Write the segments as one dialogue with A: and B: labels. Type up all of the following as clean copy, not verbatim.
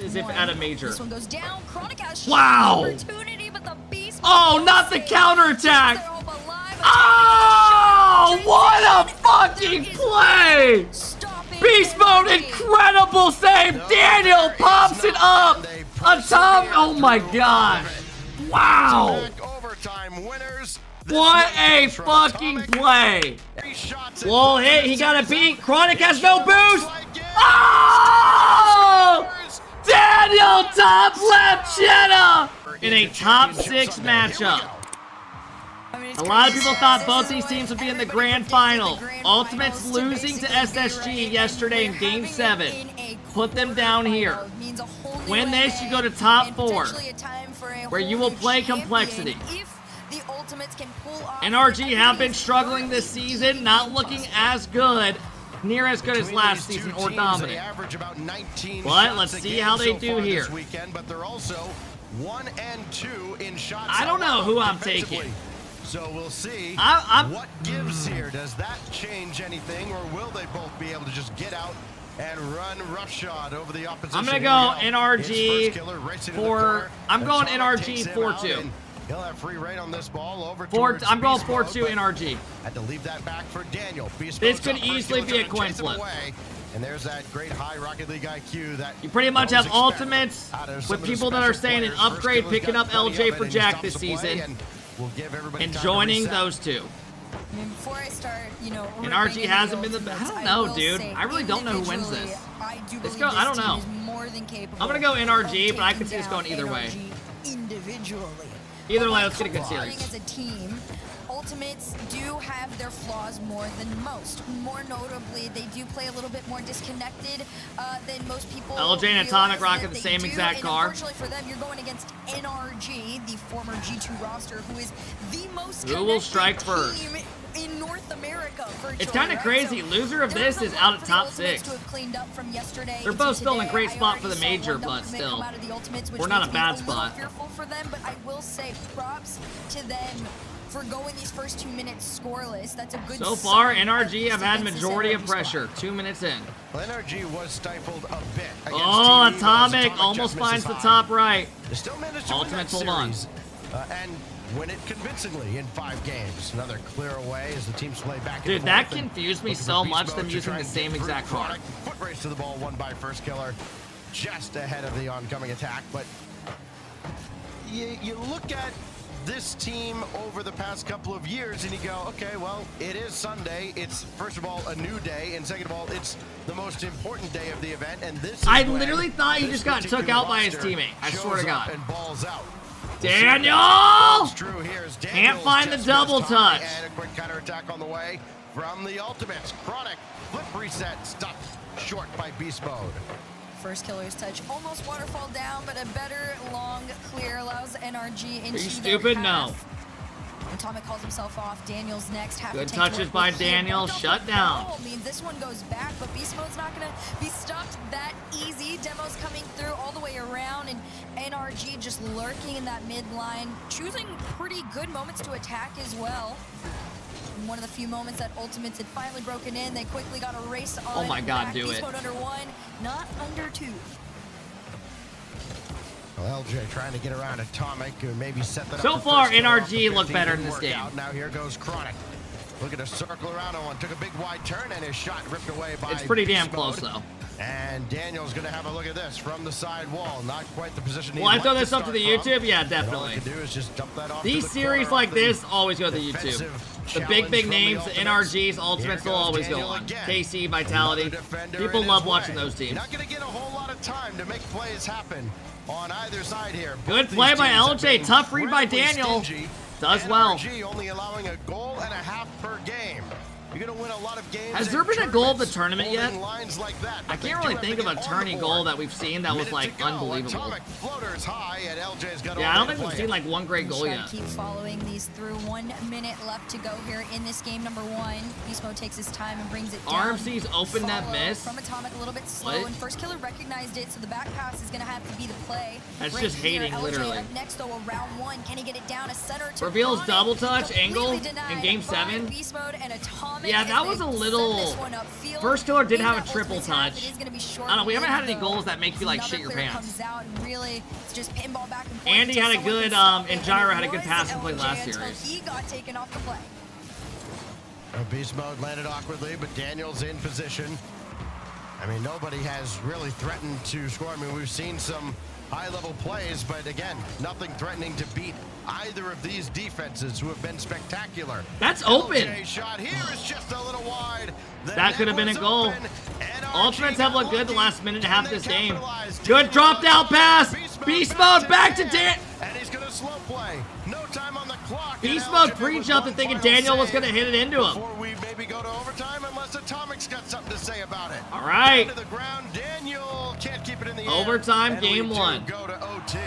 A: as if at a major.
B: This one goes down.
A: Wow!
B: Opportunity, but the beast
A: Not the counterattack! Oh, what a fucking play! Beast mode, incredible save! Daniel pops it up! On top, oh my gosh! Wow! What a fucking play! Wall hit, he got a beat. Chronic has no boost! Oh! Daniel top left Jenna! In a top 6 matchup. A lot of people thought both these teams would be in the grand final. Ultimates losing to SSG yesterday in Game 7. Put them down here. Win this, you go to top 4, where you will play complexity. NRG have been struggling this season, not looking as good, near as good as last season or dominant. But let's see how they do here. I don't know who I'm taking.
C: So we'll see what gives here. Does that change anything, or will they both be able to just get out and run roughshod over the opposition?
A: I'm gonna go NRG for. I'm going NRG 4-2.
C: He'll have free reign on this ball over.
A: I'm going 4-2 NRG.
C: Had to leave that back for Daniel.
A: This could easily be a coin flip.
C: And there's that great high Rocket League IQ that
A: you pretty much have ultimates with people that are saying an upgrade, picking up LJ for Jack this season. And joining those two.
B: I mean, before I start,
A: NRG hasn't been the best. I don't know, dude. I really don't know who wins this. Let's go. I don't know. I'm gonna go NRG, but I can see this going either way. Either way, let's get a good series.
B: As a team, Ultimates do have their flaws more than most. More notably, they do play a little bit more disconnected than most people.
A: LJ and Atomic Rocket the same exact car.
B: Unfortunately for them, you're going against NRG, the former G2 roster, who is the most
A: who will strike first
B: team in North America.
A: It's kind of crazy. Loser of this is out of top 6. They're both still in a great spot for the major, but still, we're not a bad spot.
B: Fearful for them, but I will say props to them for going these first 2 minutes scoreless. That's a good
A: so far, NRG have had majority of pressure. 2 minutes in.
C: Well, NRG was stifled a bit.
A: Oh, Atomic almost finds the top right. Ultimates hold on.
C: And win it convincingly in 5 games. Another clear away as the teams play back.
A: Dude, that confused me so much, them using the same exact car.
C: Foot race to the ball, won by FIRSTKILLER, just ahead of the oncoming attack. But you look at this team over the past couple of years and you go, okay, well, it is Sunday. It's, first of all, a new day, and second of all, it's the most important day of the event. And this is
A: I literally thought he just got took out by his teammate. I swear to God.
C: And balls out.
A: Daniel! Can't find the double touch.
C: And a quick counterattack on the way from the Ultimates. Chronic flip reset stopped short by beast mode.
B: FIRSTKILLER's touch almost waterfall down, but a better long clear allows NRG into.
A: Are you stupid? No.
B: Atomic calls himself off. Daniel's next.
A: Good touches by Daniel. Shut down.
B: Means this one goes back, but beast mode's not gonna be stopped that easy. Demo's coming through all the way around, and NRG just lurking in that mid line, choosing pretty good moments to attack as well. In one of the few moments that Ultimates had finally broken in, they quickly got a race on.
A: Oh my God,
B: back.
A: do
B: Beast
A: it.
B: mode under 1, not under 2.
C: Well, LJ trying to get around Atomic, who maybe set that up.
A: So far, NRG look better in this game.
C: Now here goes Chronic. Looking to circle around on one. Took a big wide turn, and his shot ripped away by.
A: It's pretty damn close, though.
C: And Daniel's going to have a look at this from the side wall. Not quite the position.
A: Will I throw this up to the YouTube? Yeah, definitely. These series like this always go to the YouTube. The big names, the NRGs, Ultimates will always go on. KC, Vitality. People love watching those teams.
C: Not going to get a whole lot of time to make plays happen on either side here.
A: Good play by LJ. Tough read by Daniel. Does well.
C: Only allowing a goal and a half per game. You're going to win a lot of games.
A: Has there been a goal of the tournament yet?
C: Like that,
A: I can't really think of a tourney goal that we've seen that was like unbelievable. Yeah, I don't think we've seen like one great goal yet.
B: Keep following these through. 1 minute left to go here in this game number 1. Beast mode takes his time and brings it down.
A: RMC's open that miss.
B: From Atomic a little bit slow, and FIRSTKILLER recognized it, so the back pass is going to have to be the play.
A: That's just hating, literally.
B: Up next though, around 1. Can he get it down a center to
A: reveals
B: Chronic?
A: double touch angle
B: Completely
A: in game
B: denied
A: 7.
B: by Beast mode and Atomic. Atomic,
A: Yeah, that was a little... First Killer did have a triple touch. I don't know, we haven't had any goals that make you like shit your pants. Andy had a good, and Gyro had a good pass and play last series.
B: He got taken off the play.
C: Beast mode landed awkwardly, but Daniel's in position. I mean, nobody has really threatened to score. I mean, we've seen some high-level plays, but again, nothing threatening to beat either of these defenses who have been spectacular.
A: That's open.
C: LJ shot here is just a little wide.
A: That could have been a goal. Ultimates have looked good the last minute and a half of this game. Good drop down pass. Beast mode back to Dan.
C: And he's going to slow play. No time on the clock.
A: Beast mode pre-jumped and thinking Daniel was going to hit it into him.
C: Before we maybe go to overtime, unless Atomic's got something to say about it.
A: All right.
C: To the ground, Daniel can't keep it in the air.
A: Overtime, game one.
C: Go to OT.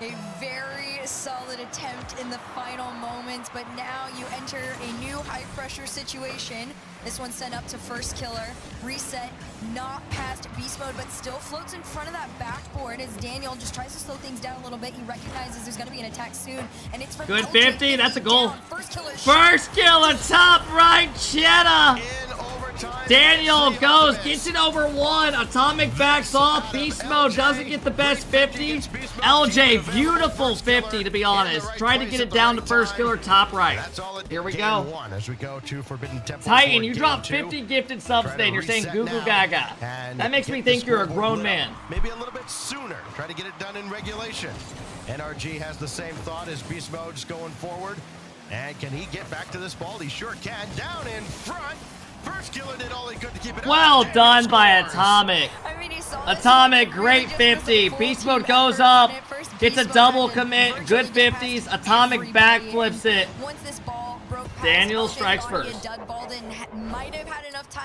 B: A very solid attempt in the final moments, but now you enter a new high-pressure situation. This one sent up to First Killer. Reset, not past Beast Mode, but still floats in front of that backboard as Daniel just tries to slow things down a little bit. He recognizes there's going to be an attack soon, and it's from
A: Good
B: LJ
A: 50, that's a goal.
B: First
A: Killer, top right, Cheddar.
C: In overtime.
A: Daniel goes, gets it over one. Atomic backs off. Beast Mode doesn't get the best 50. LJ, beautiful 50 to be honest. Tried to get it down to First Killer, top right. Here we go.
C: As we go to Forbidden Temple.
A: Titan, you dropped 50 gifted subs today and you're saying goo goo gaga. That makes me think you're a grown man.
C: Maybe a little bit sooner. Try to get it done in regulation. NRG has the same thought as Beast Mode's going forward. And can he get back to this ball? He sure can. Down in front. First Killer did all he could to keep it.
A: Well done by Atomic. Atomic, great 50. Beast Mode goes up. Gets a double commit. Good 50s. Atomic backflips it. Daniel strikes first.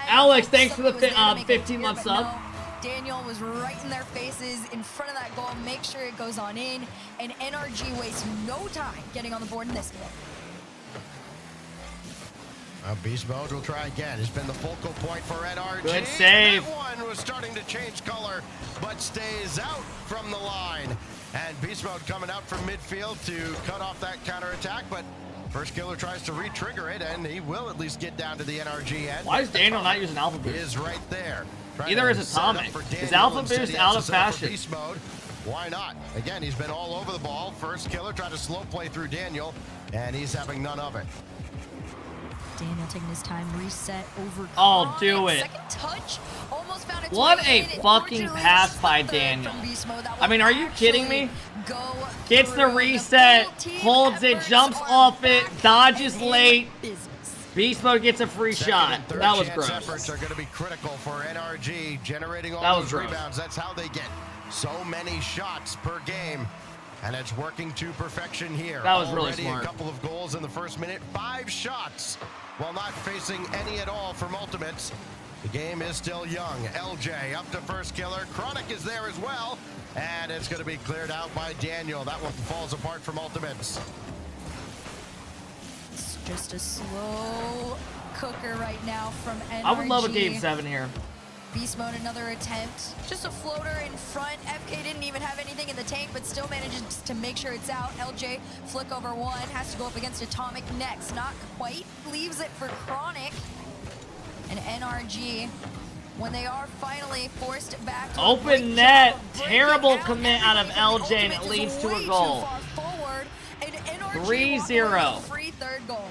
A: Alex, thanks for the 15-month sub.
B: Daniel was right in their faces in front of that goal. Make sure it goes on in. And NRG wastes no time getting on the board in this game.
C: Beast Mode will try again. It's been the focal point for NRG.
A: Good save.
C: That one was starting to change color, but stays out from the line. And Beast Mode coming out from midfield to cut off that counterattack, but First Killer tries to re-trigger it, and he will at least get down to the NRG end.
A: Why is Daniel not using Alpha Boost?
C: He is right there.
A: Either is Atomic. Is Alpha Boost out of fashion?
C: Beast Mode. Why not? Again, he's been all over the ball. First Killer tried to slow play through Daniel, and he's having none of it.
B: Daniel taking his time, reset over.
A: Oh, do it.
B: Second touch, almost found its
A: What
B: way
A: a
B: in.
A: fucking pass by Daniel. I mean, are you kidding me? Gets the reset, holds it, jumps off it, dodges late. Beast Mode gets a free shot. That was gross.
C: Efforts are going to be critical for NRG, generating all those rebounds. That's how they get so many shots per game. And it's working to perfection here.
A: That was really smart.
C: A couple of goals in the first minute, 5 shots, while not facing any at all from Ultimates. The game is still young. LJ up to First Killer. Chronic is there as well. And it's going to be cleared out by Daniel. That one falls apart from Ultimates.
B: It's just a slow cooker right now from NRG.
A: I would love a game 7 here.
B: Beast Mode, another attempt. Just a floater in front. FK didn't even have anything in the tank, but still manages to make sure it's out. LJ, flick over one, has to go up against Atomic next. Not quite. Leaves it for Chronic. And NRG, when they are finally forced back to
A: open net. Terrible commit out of LJ, and it leads to a goal. 3-0.
B: Free third goal.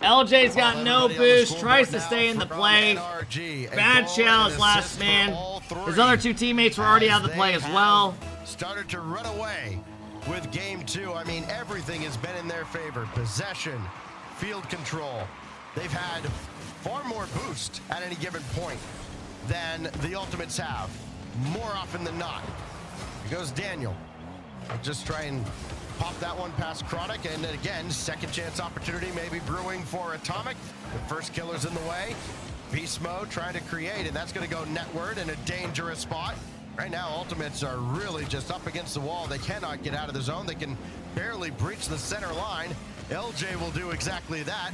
A: LJ's got no boost, tries to stay in the play. Bad challenge last man. His other 2 teammates were already out of the play as well.
C: Started to run away with game 2. I mean, everything has been in their favor. Possession, field control. They've had far more boost at any given point than the Ultimates have, more often than not. Here goes Daniel. Just try and pop that one past Chronic, and then again, second chance opportunity maybe brewing for Atomic. The First Killer's in the way. Beast Mode trying to create, and that's going to go netward in a dangerous spot. Right now, Ultimates are really just up against the wall. They cannot get out of the zone. They can barely breach the center line. LJ will do exactly that.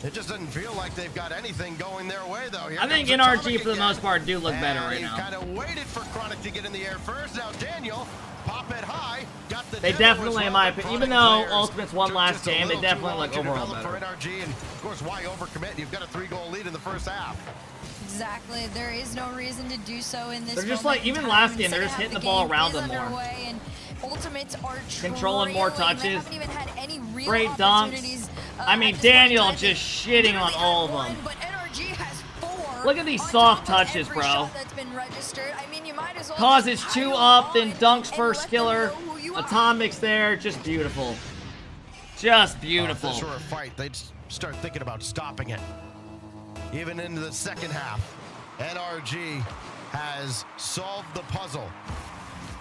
C: It just doesn't feel like they've got anything going their way, though. Here
A: I think NRG, for the most part, do look better right now.
C: Kind of waited for Chronic to get in the air first. Now Daniel, pop it high, got the
A: They definitely, in my opinion, even though Ultimates won last game, they definitely look overall better.
C: For NRG, and of course, why overcommit? You've got a 3-goal lead in the first half.
B: Exactly. There is no reason to do so in this.
A: They're just like, even last game, they're just hitting the ball around them more.
B: And Ultimates are
A: controlling more touches.
B: They haven't even had any real
A: great dunks. I mean, Daniel just shitting on all of them.
B: But NRG has 4.
A: Look at these soft touches, bro.
B: That's been registered. I mean, you might as well
A: Causes 2 up, then dunks first killer. Atomics there, just beautiful. Just beautiful.
C: If this were a fight, they'd start thinking about stopping it. Even into the second half, NRG has solved the puzzle.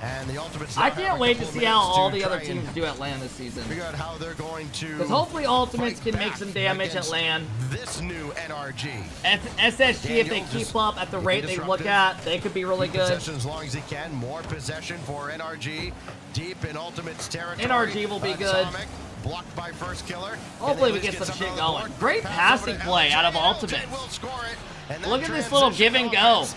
C: And the Ultimates.
A: I can't wait to see how all the other teams do at LAN this season.
C: Figure out how they're going to.
A: Because hopefully Ultimates can make some damage at LAN.
C: This new NRG.
A: SSG, if they keep up at the rate they look at, they could be really good.
C: Possession as long as he can. More possession for NRG. Deep in Ultimates territory.
A: NRG will be good.
C: Blocked by FIRSTKILLER.
A: Hopefully we get some shit going. Great passing play out of Ultimates. Look at this little give and go.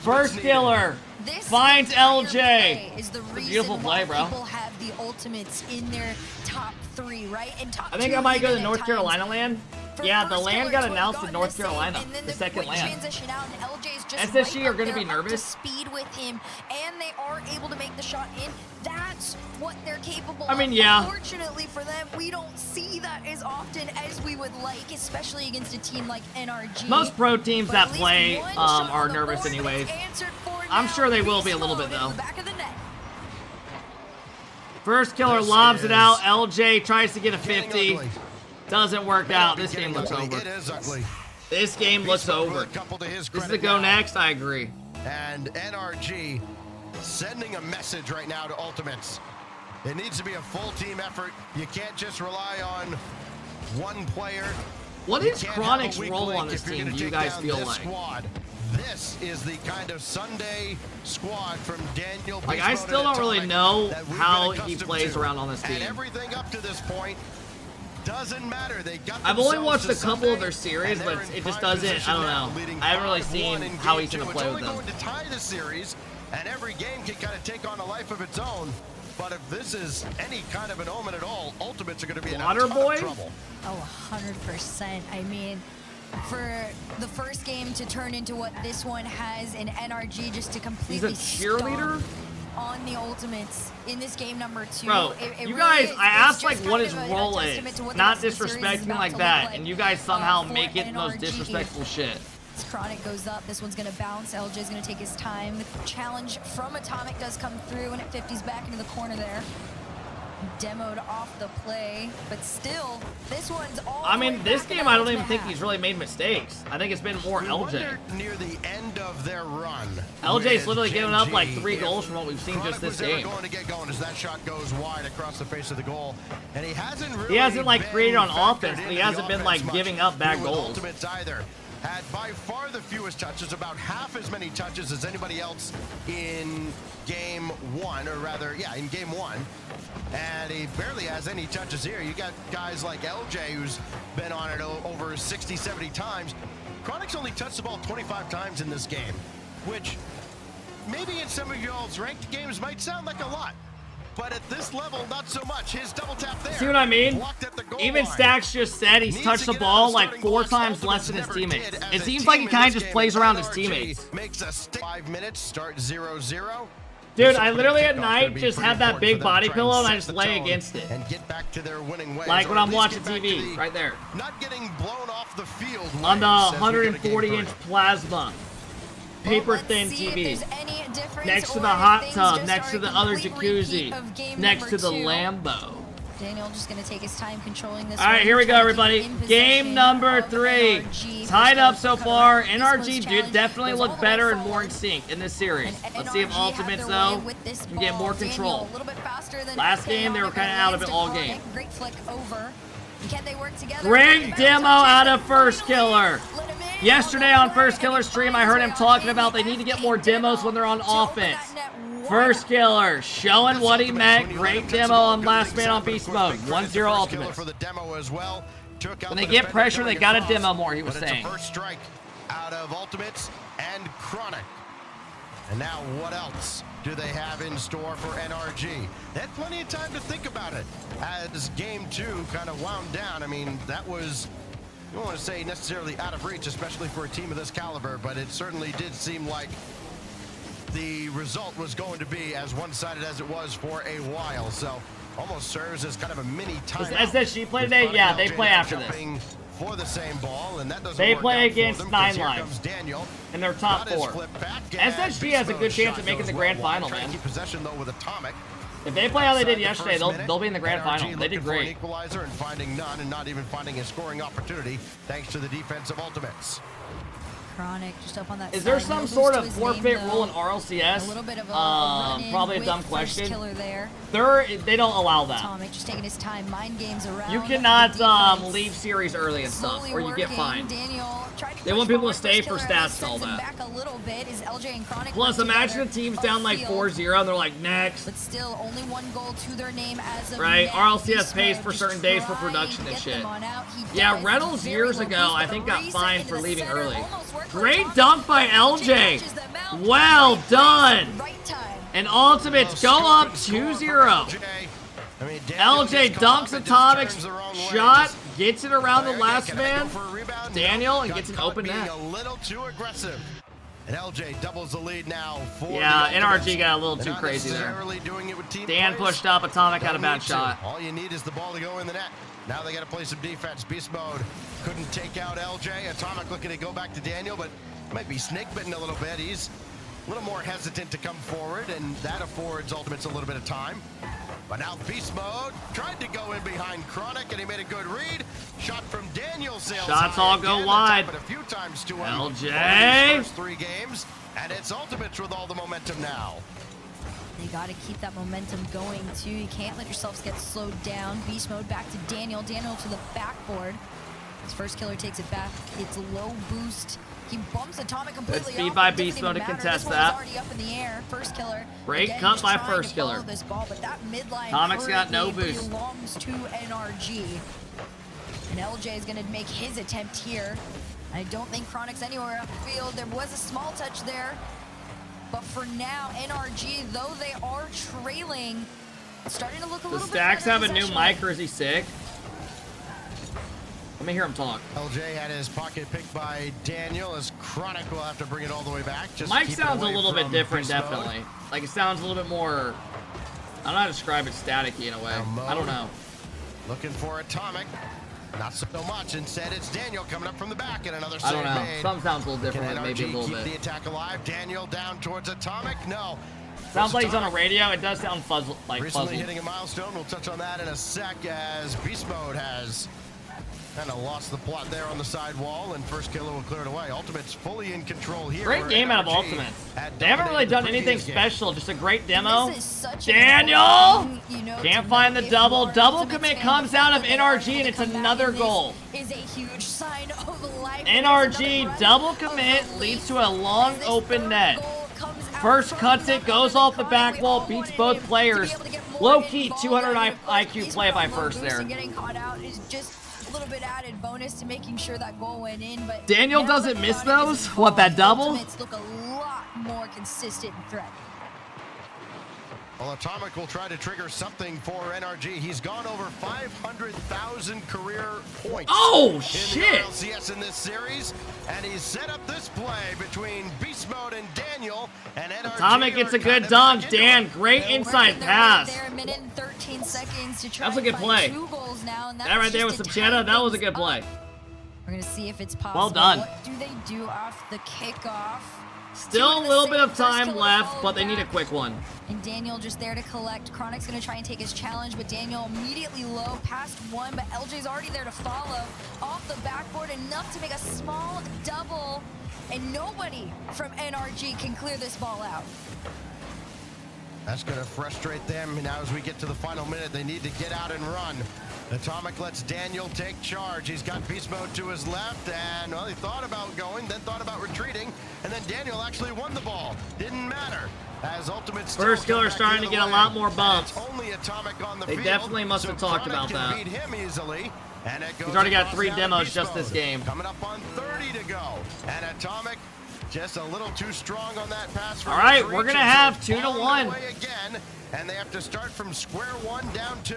A: FIRSTKILLER finds LJ.
B: Is the reason
A: beautiful play, bro.
B: People have the Ultimates in their top 3, right? And top
A: I think
B: 2
A: I might go to
B: even
A: North
B: at
A: Carolina
B: times.
A: LAN.
B: For
A: Yeah, the
B: FIRSTKILLER
A: LAN got
B: to have
A: announced in
B: gotten
A: North
B: the
A: Carolina,
B: save, and then
A: the second
B: quick
A: LAN.
B: transition out, and LJ's just
A: SSG
B: right
A: are gonna
B: up
A: be
B: there, up to
A: nervous.
B: speed with him, and they are able to make the shot in. That's what they're capable
A: I mean,
B: of.
A: yeah.
B: Unfortunately for them, we don't see that as often as we would like, especially against a team like NRG.
A: Most pro teams
B: But
A: that
B: at least
A: play
B: one shot
A: are
B: on the
A: nervous
B: board, but
A: anyways.
B: it's answered for
A: I'm
B: now.
A: sure they will be a
B: Beast
A: little bit
B: mode in
A: though.
B: the back of the net.
A: FIRSTKILLER lobs it out. LJ tries to get a 50. Doesn't work out. This game looks over.
C: It is ugly.
A: This game looks over. This is the go next. I agree.
C: And NRG sending a message right now to Ultimates. It needs to be a full team effort. You can't just rely on one player.
A: What
C: You
A: is
C: can't
A: Chronic's
C: have a weak
A: role
C: link
A: on this
C: if you're
A: team,
C: gonna
A: do you
C: take
A: guys
C: down
A: feel
C: this
A: like?
C: Squad. This is the kind of Sunday squad from Daniel.
A: Like, I
C: Beast
A: still
C: Mode
A: don't really
C: Atomic
A: know
C: that we've
A: how
C: been
A: he
C: accustomed
A: plays
C: to.
A: around on this
C: And
A: team.
C: everything up to this point doesn't matter. They got
A: I've only
C: themselves
A: watched a
C: to
A: couple
C: Sunday,
A: of their series,
C: and
A: but
C: they're in
A: it just
C: prime
A: doesn't,
C: position
A: I don't
C: now,
A: know.
C: leading
A: I haven't really
C: 5-1
A: seen
C: in
A: how
C: game
A: he's going
C: 2.
A: to play
C: It's
A: with
C: only
A: them.
C: going to tie the series, and every game can kind of take on a life of its own. But if this is any kind of an omen at all, Ultimates are going to be in a ton of
A: Waterboy?
C: trouble.
B: Oh, 100%. I mean, for the first game to turn into what this one has, in NRG just to completely
A: He's a cheerleader?
B: stomp on the Ultimates in this game number 2.
A: Bro,
B: it
A: you
B: really
A: guys,
B: is.
A: I
B: It's
A: asked
B: just
A: like what
B: kind
A: his
B: of a
A: role
B: testament
A: is,
B: to what the
A: not
B: rest of the series is
A: disrespecting
B: about
A: like
B: to
A: that,
B: look like,
A: and you guys somehow
B: for
A: make it the most
B: NRG.
A: disrespectful shit.
B: As Chronic goes up, this one's gonna bounce. LJ's gonna take his time. The challenge from Atomic does come through, and it 50s back into the corner there. Demoed off the play, but still, this one's all.
A: I
B: the way
A: mean, this
B: back in
A: game
B: the
A: I don't even
B: ultimate
A: think
B: half.
A: he's really made mistakes. I think it's been more
C: We
A: LJ.
C: wonder near the end of their run.
A: LJ's
C: with
A: literally giving up like 3
C: if
A: goals from what we've seen
C: Chronic
A: just this
C: was ever
A: game.
C: going to get going as that shot goes wide across the face of the goal, and he hasn't really.
A: He hasn't like
C: been
A: created on
C: factored
A: offense, but he
C: into the
A: hasn't been like
C: offense much
A: giving up bad
C: with
A: goals.
C: Ultimates either. Had by far the fewest touches, about half as many touches as anybody else in game 1, or rather, yeah, in game 1. And he barely has any touches here. You got guys like LJ, who's been on it over 60, 70 times. Chronic's only touched the ball 25 times in this game, which maybe in some of y'all's ranked games might sound like a lot. But at this level, not so much. His double tap there.
A: See what I mean?
C: Blocked at the goal
A: Even
C: line.
A: Stacks just said he's
C: Needs
A: touched
C: to
A: the
C: get out
A: ball
C: of the
A: like
C: starting
A: 4
C: blocks.
A: times less
C: Ultimates
A: than his
C: never
A: teammates.
C: did as
A: It
C: a
A: seems like he
C: team in
A: kind of
C: this
A: just
C: game.
A: plays around his
C: NRG
A: teammates.
C: Makes a 5 minutes, start 0-0.
A: Dude, I literally at night just have that big body pillow and I just lay against it.
C: And get back to their winning ways,
A: Like when
C: or at
A: I'm
C: least
A: watching
C: get back to
A: TV,
C: the
A: right there.
C: Not getting blown off the field
A: On the
C: ways as we get a game
A: 140-inch
C: further.
A: plasma. Paper
B: Let's
A: thin
B: see if
A: TV.
B: there's any difference
A: Next to
B: or
A: the
B: if
A: hot
B: things
A: tub,
B: just
A: next
B: are
A: to
B: a
A: the other
B: complete repeat
A: jacuzzi,
B: of game
A: next
B: number
A: to the
B: 2.
A: Lambo.
B: Daniel just going to take his time controlling this.
A: All right,
B: one,
A: here we go,
B: trying to keep
A: everybody.
B: in possession
A: Game number
B: of
A: 3.
B: NRG.
A: Tied up so
B: Cover
A: far.
B: this
A: NRG
B: was
A: did
B: challenged.
A: definitely
B: Goes all
A: look
B: the way
A: better and more
B: forward.
A: in sync in this series.
B: And
A: Let's see if
B: NRG had
A: Ultimates,
B: their
A: though,
B: way with this
A: can get
B: ball.
A: more
B: Daniel
A: control.
B: a little bit faster than
A: Last game, they were kind of out of it all
B: Chronic.
A: game.
B: Great flick over. Can they work together?
A: Great demo out of FIRSTKILLER.
B: Let him in.
A: Yesterday on FIRSTKILLER stream, I heard him talking about they need to get more demos when they're on offense. FIRSTKILLER showing what he meant. Great demo on Last Man on Beast Mode. 1-0 Ultimates.
C: For the demo as well.
A: When they get pressure, they got to demo more, he was saying.
C: First strike out of Ultimates and Chronic. And now what else do they have in store for NRG? They had plenty of time to think about it as game 2 kind of wound down. I mean, that was, I don't want to say necessarily out of reach, especially for a team of this caliber, but it certainly did seem like the result was going to be as one-sided as it was for a while. So almost serves as kind of a mini timeout.
A: Does SSG play today? Yeah, they play after this.
C: For the same ball, and that doesn't
A: they
C: work
A: play
C: out
A: against
C: for them,
A: 9
C: here
A: Live,
C: comes Daniel.
A: and they're top 4. SSG has a good chance of making the grand final, man.
C: Keep possession though with Atomic.
A: If they play how they did yesterday, they'll be in the grand final. They did great.
C: Equalizer and finding none, and not even finding a scoring opportunity thanks to the defensive ultimates.
B: Chronic just up on that
A: Is there
B: side.
A: some
B: No
A: sort
B: boost
A: of
B: to his
A: forfeit
B: name,
A: rule in
B: though.
A: RLCS?
B: A little bit of a run-in
A: Probably a
B: with
A: dumb question.
B: FIRSTKILLER there.
A: They don't allow that.
B: Atomic just taking his time, mind games around.
A: You cannot
B: the
A: leave series early and stuff,
B: slowly
A: or you get
B: working.
A: fined.
B: Daniel tried to
A: They
B: push
A: want people to
B: forward.
A: stay for
B: FIRSTKILLER
A: stats and all
B: sends him
A: that.
B: back a little bit. Is LJ and Chronic
A: Plus,
B: work
A: imagine a
B: together
A: team's down like
B: upfield.
A: 4-0 and they're like, next.
B: But still, only 1 goal to their name as of
A: Right,
B: now.
A: RLCS pays
B: Beast
A: for
B: Mode
A: certain
B: just
A: days for
B: trying
A: production
B: to
A: and
B: get
A: shit.
B: them on out. He
A: Yeah,
B: does.
A: Reynolds
B: Very
A: years
B: low
A: ago,
B: boost,
A: I
B: but
A: think,
B: a
A: got
B: reset
A: fined
B: into
A: for
B: the
A: leaving
B: center.
A: early.
B: Almost worked for
A: Great
B: Atomic.
A: dunk by LJ.
B: Catches them out.
A: Well
B: Right
A: done.
B: place, right time.
A: And Ultimates go up 2-0. LJ dunks Atomic shot, gets it around the last man, Daniel, and gets an open net.
C: A little too aggressive. And LJ doubles the lead now for
A: Yeah,
C: the
A: NRG got a little
C: They're
A: too
C: not
A: crazy there.
C: necessarily doing it with team
A: Dan
C: players.
A: pushed up, Atomic had a
C: Don't
A: bad
C: need to.
A: shot.
C: All you need is the ball to go in the net. Now they got to play some defense. Beast Mode couldn't take out LJ. Atomic looking to go back to Daniel, but might be snake bitten a little bit. He's a little more hesitant to come forward, and that affords Ultimates a little bit of time. But now Beast Mode tried to go in behind Chronic, and he made a good read. Shot from Daniel sails
A: Shots
C: high
A: all
C: again.
A: go
C: That's
A: wide.
C: happened a few times to him
A: LJ.
C: over these first 3 games, and it's Ultimates with all the momentum now.
B: You got to keep that momentum going, too. You can't let yourselves get slowed down. Beast Mode back to Daniel. Daniel to the backboard. His FIRSTKILLER takes it back. It's low boost. He bumps Atomic completely
A: speed
B: off.
A: by
B: It doesn't
A: Beast
B: even
A: Mode to
B: matter.
A: contest
B: This
A: that.
B: one's already up in the air. FIRSTKILLER.
A: Great
B: again,
A: cut
B: just
A: by
B: trying to
A: FIRSTKILLER.
B: follow this ball, but that midline
A: Atomic's got no
B: currently
A: boost.
B: belongs to NRG. And LJ is going to make his attempt here. I don't think Chronic's anywhere upfield. There was a small touch there. But for now, NRG, though they are trailing, it's starting to look a
A: Does
B: little bit
A: Stacks
B: better
A: have a new
B: possession.
A: mic, or is he sick? Let me hear him talk.
C: LJ had his pocket picked by Daniel, as Chronic will have to bring it all the way back. Just
A: Mike
C: keep it
A: sounds a
C: away
A: little bit
C: from
A: different,
C: Beast Mode.
A: definitely. Like, it sounds a little bit more, I don't know how to describe it, staticky in a way. I don't know.
C: Looking for Atomic. Not so much. Instead, it's Daniel coming up from the back, and another
A: I
C: save
A: don't know.
C: made.
A: Something sounds a little
C: Can
A: different, maybe a
C: NRG
A: little
C: keep
A: bit.
C: the attack alive? Daniel down towards Atomic. No.
A: Sounds like he's on a
C: Atomic
A: radio. It does sound like
C: recently
A: puzzled.
C: hitting a milestone. We'll touch on that in a sec, as Beast Mode has kind of lost the plot there on the side wall, and FIRSTKILLER will clear it away. Ultimate's fully in control here.
A: Great
C: where
A: game out of
C: NRG
A: Ultimates.
C: had
A: They haven't really
C: dominated
A: done
C: the
A: anything
C: previous game.
A: special. Just a great demo.
B: This is such an
A: Daniel!
B: important thing, you know,
A: Can't
B: to
A: find
B: know
A: the
B: if
A: double.
B: you are
A: Double
B: Ultimates
A: commit
B: fan,
A: comes
B: the
A: out
B: fact
A: of
B: that they are
A: NRG, and
B: able
A: it's
B: to come back
A: another
B: in this
A: goal.
B: is a huge sign of life.
A: NRG
B: Another
A: double
B: run
A: commit
B: of
A: leads
B: relief.
A: to a long
B: This
A: open
B: third
A: net.
B: goal comes out
A: First
B: from
A: cuts it,
B: none
A: goes
B: other
A: off the
B: than
A: back
B: Chronic.
A: wall,
B: We all
A: beats
B: wanted
A: both
B: him to
A: players.
B: be able to get more
A: Low-key,
B: involved
A: 200
B: on it. Of course,
A: IQ
B: Beast
A: play by
B: Mode, low
A: First
B: boost
A: there.
B: and getting caught out is just a little bit added bonus to making sure that goal went in. But
A: Daniel
B: now
A: doesn't
B: that
A: miss
B: Chronic is
A: those? What, that
B: involved,
A: double?
B: Ultimates look a lot more consistent and threatening.
C: Well, Atomic will try to trigger something for NRG. He's gone over 500,000 career points.
A: Oh,
C: in the
A: shit.
C: RLCS in this series, and he's set up this play between Beast Mode and Daniel, and NRG
A: Atomic gets
C: are
A: a good
C: kind of
A: dunk.
C: back into
A: Dan,
C: it.
A: great
B: They're
A: inside
B: working their way
A: pass.
B: there, a minute and 13 seconds to try
A: That's a
B: and
A: good
B: find
A: play.
B: 2 goals now, and
A: That
B: that's
A: right there
B: just
A: with
B: to
A: some
B: tie
A: cheddar, that was a
B: things
A: good play.
B: up. We're gonna see if it's possible.
A: Well done.
B: What do they do off the kickoff?
A: Still a little bit of time left, but they need a quick one.
B: And Daniel just there to collect. Chronic's gonna try and take his challenge, but Daniel immediately low, past 1, but LJ's already there to follow. Off the backboard, enough to make a small double, and nobody from NRG can clear this ball out.
C: That's going to frustrate them. Now as we get to the final minute, they need to get out and run. Atomic lets Daniel take charge. He's got Beast Mode to his left, and well, he thought about going, then thought about retreating, and then Daniel actually won the ball. Didn't matter. As Ultimate still
A: FIRSTKILLER
C: come back
A: starting
C: the
A: to get
C: other
A: a lot
C: way.
A: more
C: And
A: bumps.
C: it's only Atomic on the
A: They
C: field,
A: definitely must
C: so
A: have talked
C: Chronic
A: about
C: can
A: that.
C: beat him easily, and it goes
A: He's already got
C: across
A: 3
C: now to
A: demos
C: Beast
A: just this
C: Mode.
A: game.
C: Coming up on 30 to go, and Atomic Just a little too strong on that pass.
A: All right, we're gonna have 2-1
C: again, and they have to start from square one, down 2.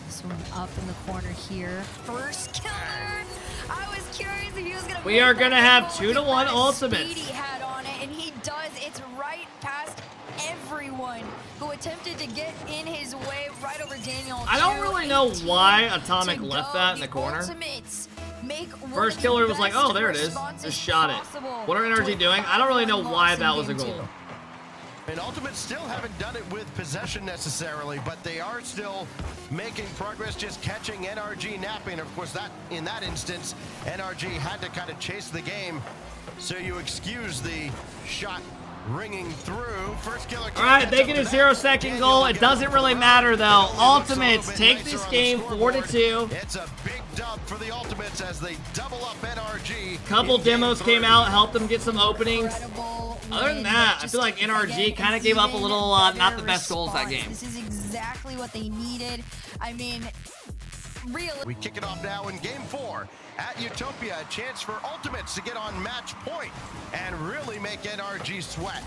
B: This one up in the corner here. First killer. I was curious if he was gonna.
A: We are gonna have 2-1 ultimates.
B: He had on it, and he does. It's right past everyone who attempted to get in his way, right over Daniel.
A: I don't really know why Atomic left that in the corner. First killer was like, oh, there it is. Just shot it. What are NRG doing? I don't really know why that was a goal.
C: And Ultimates still haven't done it with possession necessarily, but they are still making progress, just catching NRG napping. Of course, that in that instance, NRG had to kind of chase the game, so you excuse the shot ringing through. First killer.
A: All right, they get a 0-second goal. It doesn't really matter though. Ultimates take this game 4-2.
C: It's a big dub for the Ultimates as they double up NRG.
A: Couple demos came out, helped them get some openings. Other than that, I feel like NRG kind of gave up a little, not the best goals that game.
B: This is exactly what they needed. I mean, really.
C: We kick it off now in game 4 at Utopia. A chance for Ultimates to get on match point and really make NRG sweat.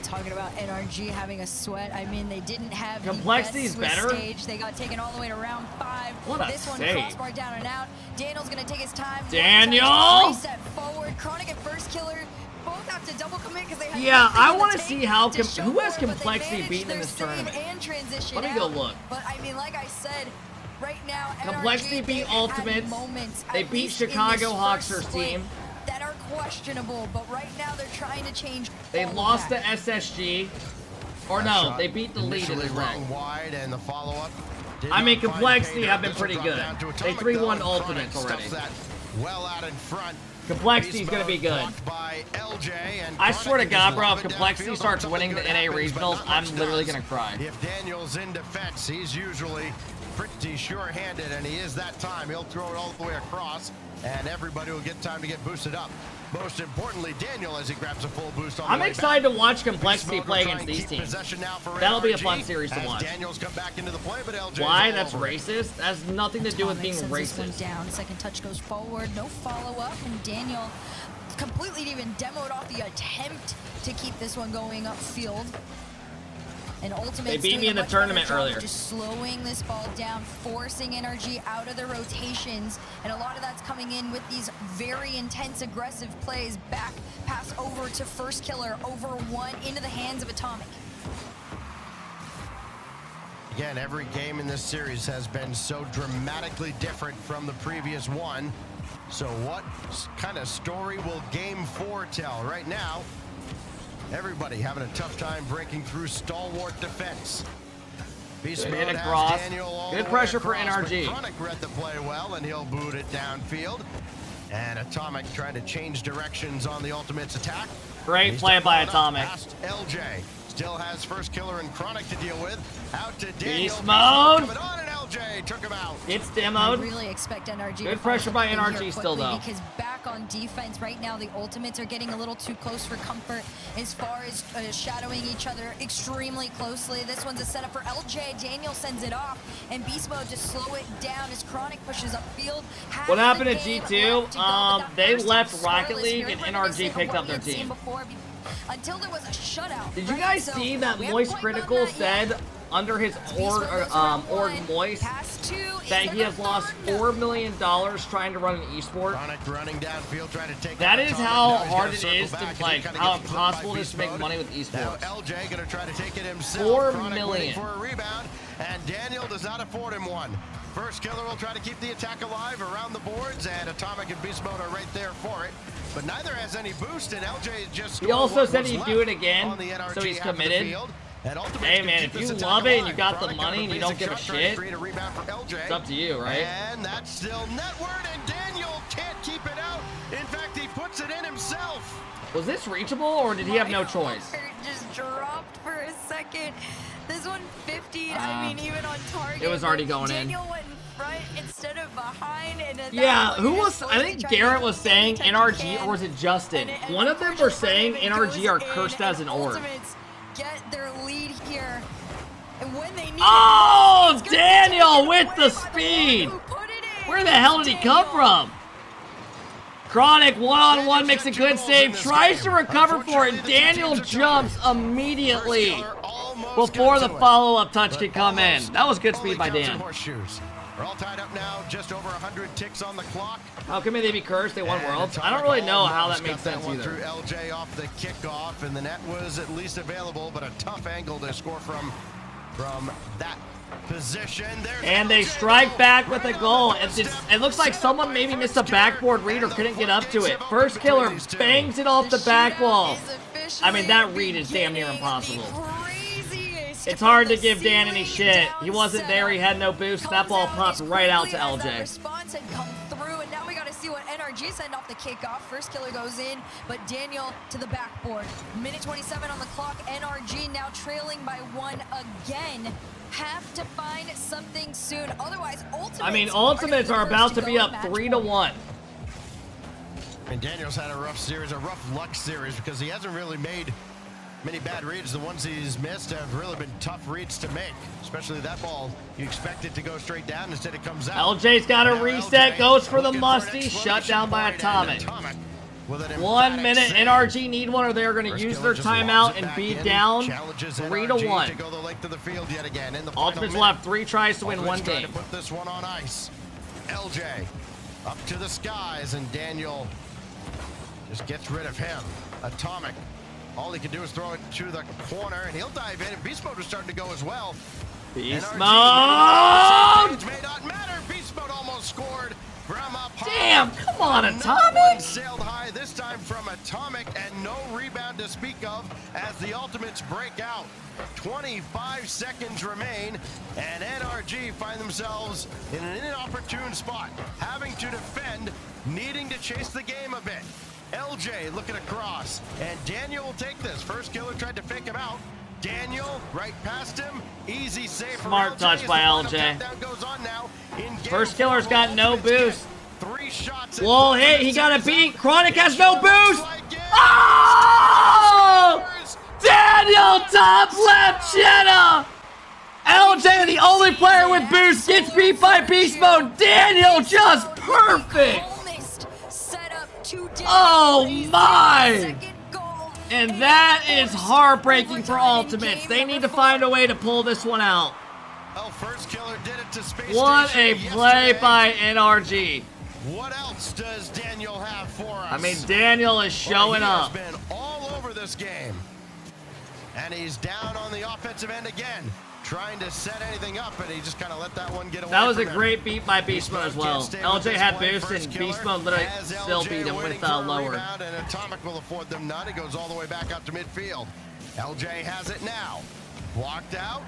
B: Talking about NRG having a sweat, I mean, they didn't have
A: Complexity's better.
B: Stage. They got taken all the way to round 5.
A: What a
B: This one
A: save.
B: crossbar down and out. Daniel's gonna take his time.
A: Daniel!
B: Reset forward. Chronic and First Killer both have to double commit because they have.
A: Yeah,
B: nothing
A: I
B: in
A: want
B: the
A: to see
B: tank
A: how
B: to show
A: who has
B: for it, but they
A: Complexity
B: managed
A: beaten in
B: their
A: this
B: save
A: tournament.
B: and transition
A: Let me go
B: out.
A: look.
B: But I mean, like I said, right now,
A: Complexity
B: NRG,
A: beat
B: they've had
A: Ultimates.
B: moments,
A: They
B: at
A: beat
B: least in this
A: Chicago
B: first
A: Hawksers
B: split,
A: team.
B: that are questionable, but right now they're trying to change.
A: They
B: all of
A: lost to
B: that.
A: SSG. Or no, they beat the lead in
C: Initially
A: this round.
C: rang wide, and the follow-up.
A: I mean, Complexity have been pretty good. They 3-1 Ultimates already.
C: Well out in front.
A: Complexity's gonna be good.
C: By LJ, and
A: I swear to God, bro, if
C: Chronic
A: Complexity
C: downfield,
A: starts
C: something
A: winning the
C: good
A: NA
C: happens, but
A: regionals,
C: not
A: I'm
C: much
A: literally
C: does.
A: gonna cry.
C: If Daniel's in defense, he's usually pretty sure-handed, and he is that time. He'll throw it all the way across, and everybody will get time to get boosted up. Most importantly, Daniel, as he grabs a full boost on the
A: I'm
C: way
A: excited
C: back.
A: to watch Complexity
C: Beast
A: play
C: Mode will
A: against
C: try and
A: these
C: keep
A: teams.
C: possession now for
A: That'll be a
C: NRG,
A: fun series to
C: as
A: watch.
C: Daniel's come back into the play, but LJ's
A: Why?
C: all
A: That's
C: over it.
A: racist? That has nothing to do with being
B: Atomic sends this one
A: racist.
B: down. Second touch goes forward. No follow-up, and Daniel completely even demoed off the attempt to keep this one going upfield. And Ultimate's
A: They beat me in the
B: doing a much better
A: tournament
B: job of
A: earlier.
B: just slowing this ball down, forcing NRG out of the rotations, and a lot of that's coming in with these very intense, aggressive plays. Back pass over to First Killer, over one into the hands of Atomic.
C: Again, every game in this series has been so dramatically different from the previous one. So what kind of story will game 4 tell? Right now, everybody having a tough time breaking through stalwart defense. Beast
A: Good
C: Mode
A: hit
C: has
A: across.
C: Daniel all
A: Good
C: the way
A: pressure for
C: across, but
A: NRG.
C: Chronic read the play well, and he'll boot it downfield. And Atomic trying to change directions on the Ultimate's attack.
A: Great
C: He's
A: play
C: done
A: by
C: well enough
A: Atomic.
C: past LJ. Still has First Killer and Chronic to deal with. Out to Daniel.
A: Beast Mode.
C: Coming on, and LJ took him out.
A: It's
B: I
A: demoed.
B: really expect NRG
A: Good
B: to
A: pressure by
B: follow something
A: NRG
B: here
A: still,
B: quickly,
A: though.
B: because back on defense right now, the Ultimates are getting a little too close for comfort as far as shadowing each other extremely closely. This one's a setup for LJ. Daniel sends it off, and Beast Mode just slow it down as Chronic pushes upfield. Half
A: What
B: the
A: happened at
B: game
A: G2?
B: left to go, but that
A: They
B: first
A: left
B: half
A: Rocket
B: scoreless,
A: League
B: very
A: and
B: reminiscent
A: NRG
B: of
A: picked
B: what
A: up
B: we
A: their
B: had seen
A: team.
B: before, until there was a shutout.
A: Did you
B: right?
A: guys
B: So
A: see that
B: we haven't
A: Moist
B: quite
A: Critical
B: done that yet.
A: said under his
B: Beast Mode goes around
A: org
B: one.
A: Moist
B: Pass two. Is
A: that
B: there
A: he
B: the
A: has lost
B: third?
A: $4 million trying to run an esport?
C: Chronic running downfield, trying to take
A: That
C: out
A: is
C: Atomic.
A: how
C: Now he's
A: hard
C: gonna
A: it
C: circle
A: is to,
C: back, and he
A: like,
C: kinda
A: how
C: gets flipped
A: impossible
C: by
A: it is to
C: Beast
A: make
C: Mode.
A: money with
C: Now
A: esports.
C: LJ gonna try to take it himself.
A: 4
C: Chronic
A: million.
C: waiting for a rebound, and Daniel does not afford him one. First Killer will try to keep the attack alive around the boards, and Atomic and Beast Mode are right there for it. But neither has any boost, and LJ just
A: He also
C: what
A: said
C: was
A: he'd do
C: left
A: it again,
C: on the NRG
A: so he's
C: half of the
A: committed.
C: field. And Ultimates
A: Hey,
C: can
A: man,
C: keep
A: if
C: this
A: you
C: attack
A: love it and
C: alive.
A: you got the
C: Chronic
A: money
C: on
A: and you
C: basic
A: don't give a
C: shot, trying to
A: shit,
C: create a rebound for LJ.
A: it's up to you, right?
C: And that's still netward, and Daniel can't keep it out. In fact, he puts it in himself.
A: Was this reachable, or did he have no choice?
B: Just dropped for a second. This one 50. I mean, even on target.
A: It was already going in.
B: Daniel went in front instead of behind. And at that
A: Yeah,
B: point,
A: who
B: you're
A: was?
B: supposed
A: I
B: to
A: think
B: try to
A: Garrett
B: do
A: was saying
B: anything you
A: NRG,
B: can.
A: or was it Justin?
B: And
A: One of them were saying
B: unfortunately,
A: NRG are
B: goes
A: cursed
B: in,
A: as an
B: and
A: org.
B: Ultimates get their lead here. And when they need
A: Oh,
B: it, it's gonna
A: Daniel
B: be
A: with
B: taken
A: the
B: away by
A: speed.
B: one who put it in.
A: Where the hell did he come
B: Daniel.
A: from? Chronic one-on-one makes a good save, tries to recover for it. Daniel jumps immediately before the follow-up touch can come in. That was good speed by Dan.
C: We're all tied up now, just over 100 ticks on the clock.
A: How come they be cursed? They won Worlds? I don't really know how that makes sense either.
C: Through LJ off the kickoff, and the net was at least available, but a tough angle to score from that position.
A: And they strike back with a goal. It looks like someone maybe missed a backboard read or couldn't get up to it. First Killer bangs it off the back wall. I mean, that read is damn near impossible. It's hard to give Dan any shit. He wasn't there. He had no boost. That ball popped right out to LJ.
B: Response had come through, and now we got to see what NRG sent off the kickoff. First Killer goes in, but Daniel to the backboard. Minute 27 on the clock. NRG now trailing by 1 again. Have to find something soon. Otherwise,
A: Ultimates are about to be up 3-1.
C: And Daniel's had a rough series, a rough luck series, because he hasn't really made many bad reads. The ones he's missed have really been tough reads to make, especially that ball. You expect it to go straight down, instead it comes out.
A: LJ's got a reset, goes for the musty, shut down by Atomic. 1 minute, NRG need one, or they're going to use their timeout and be down 3-1. Ultimates will have 3 tries to win 1 game.
C: Put this one on ice. LJ up to the skies, and Daniel just gets rid of him. Atomic. All he can do is throw it to the corner, and he'll dive in, and Beast Mode is starting to go as well.
A: Beast Mode!
C: It may not matter. Beast Mode almost scored from up high.
A: Damn, come on, Atomic!
C: Sailed high, this time from Atomic, and no rebound to speak of as the Ultimates break out. 25 seconds remain, and NRG find themselves in an inopportune spot, having to defend, needing to chase the game a bit. LJ looking across, and Daniel will take this. First Killer tried to fake him out. Daniel right past him. Easy save.
A: Smart touch by LJ.
C: Goes on now.
A: First Killer's got no boost.
C: 3 shots.
A: Whoa, hit. He got a beat. Chronic has no boost. Oh! Daniel top left Jenna. LJ, the only player with boost, gets beat by Beast Mode. Daniel just perfect. Oh my! And that is heartbreaking for Ultimates. They need to find a way to pull this one out.
C: First Killer did it to Space
A: What a
C: Station
A: play
C: yesterday.
A: by NRG.
C: What else does Daniel have for us?
A: I mean, Daniel is showing up.
C: He's been all over this game. And he's down on the offensive end again, trying to set anything up, and he just kind of let that one get away.
A: That was a
C: from him.
A: great beat by Beast Mode as well. LJ had boost, and Beast Mode literally still beat him with lower.
C: Rebound, and Atomic will afford them none. It goes all the way back out to midfield. LJ has it now. Blocked out.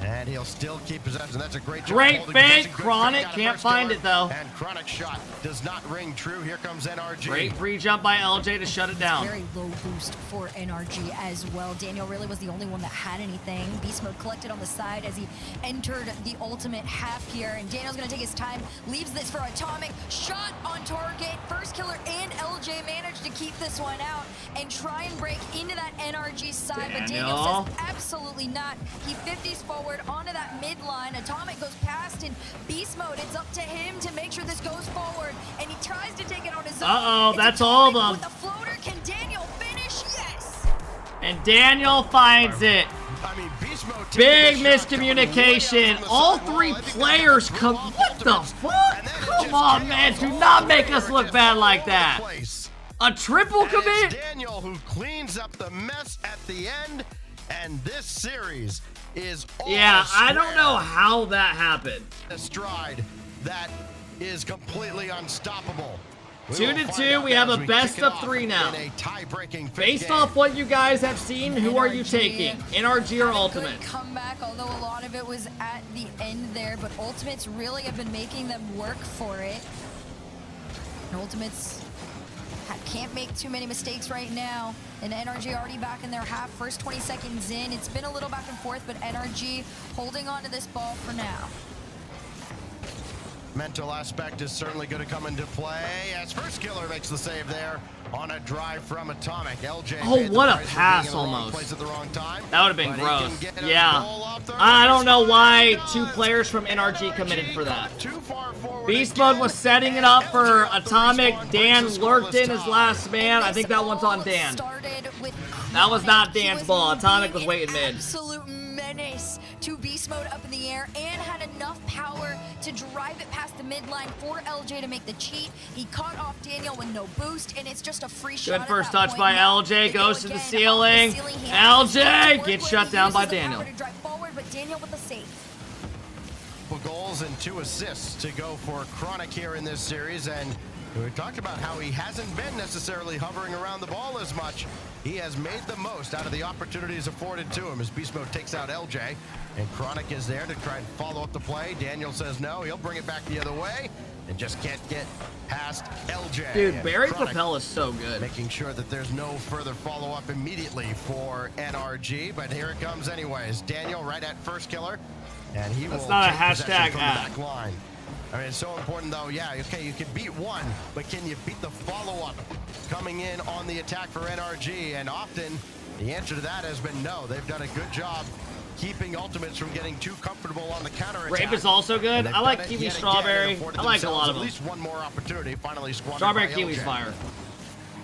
C: And he'll still keep possession. That's a great job.
A: Great fake. Chronic can't find it though.
C: And Chronic shot does not ring true. Here comes NRG.
A: Great free jump by LJ to shut it down.
B: Very low boost for NRG as well. Daniel really was the only one that had anything. Beast Mode collected on the side as he entered the ultimate half here. And Daniel's going to take his time. Leaves this for Atomic. Shot on target. First Killer and LJ managed to keep this one out and try and break into that NRG side. But Daniel says absolutely not. He 50s forward onto that midline. Atomic goes past, and Beast Mode, it's up to him to make sure this goes forward, and he tries to take it on his own.
A: That's all of them.
B: With the floater, can Daniel finish? Yes!
A: And Daniel finds it.
C: I mean, Beast Mode.
A: Big miscommunication. All 3 players come. What the fuck? Come on, man. Do not make us look bad like that. A triple commit?
C: Daniel who cleans up the mess at the end, and this series is all
A: I don't know how that happened.
C: A stride that is completely unstoppable.
A: 2-2, we have a best of 3 now. Based off what you guys have seen, who are you taking? NRG or Ultimates?
B: Comeback, although a lot of it was at the end there, but Ultimates really have been making them work for it. And Ultimates can't make too many mistakes right now. And NRG already back in their half. First 20 seconds in. It's been a little back and forth, but NRG holding on to this ball for now.
C: Mental aspect is certainly going to come into play as FIRSTKILLER makes the save there on a drive from Atomic. LJ.
A: Oh, what a pass almost.
C: At the wrong time,
A: that would have been gross. Yeah. I don't know why 2 players from NRG committed for that. Beast Mode was setting it up for Atomic. Dan lurked in his last man. I think that one's on Dan. That was not Dan's ball. Atomic was waiting mid.
B: Absolute menace to Beast Mode up in the air and had enough power to drive it past the midline for LJ to make the cheat. He caught off Daniel with no boost, and it's just a free shot.
A: Good first touch by LJ. Goes to the ceiling. LJ gets shut down by Daniel.
B: But Daniel with the save.
C: Goals and 2 assists to go for Chronic here in this series, and we talked about how he hasn't been necessarily hovering around the ball as much. He has made the most out of the opportunities afforded to him as Beast Mode takes out LJ, and Chronic is there to try and follow up the play. Daniel says no, he'll bring it back the other way, and just can't get past LJ.
A: Dude, Barry Propel is so good.
C: Making sure that there's no further follow-up immediately for NRG, but here it comes anyways. Daniel right at FIRSTKILLER, and he will
A: That's not a
C: take possession
A: hashtag
C: from the
A: ad.
C: back line. I mean, it's so important though. Yeah, okay, you can beat one, but can you beat the follow-up coming in on the attack for NRG? And often the answer to that has been no. They've done a good job keeping Ultimates from getting too comfortable on the counter-attack.
A: Grape is also good. I like Kiwi Strawberry. I like a lot of them.
C: At least one more opportunity. Finally squandered
A: Strawberry
C: by
A: Kiwi's
C: LJ.
A: fire.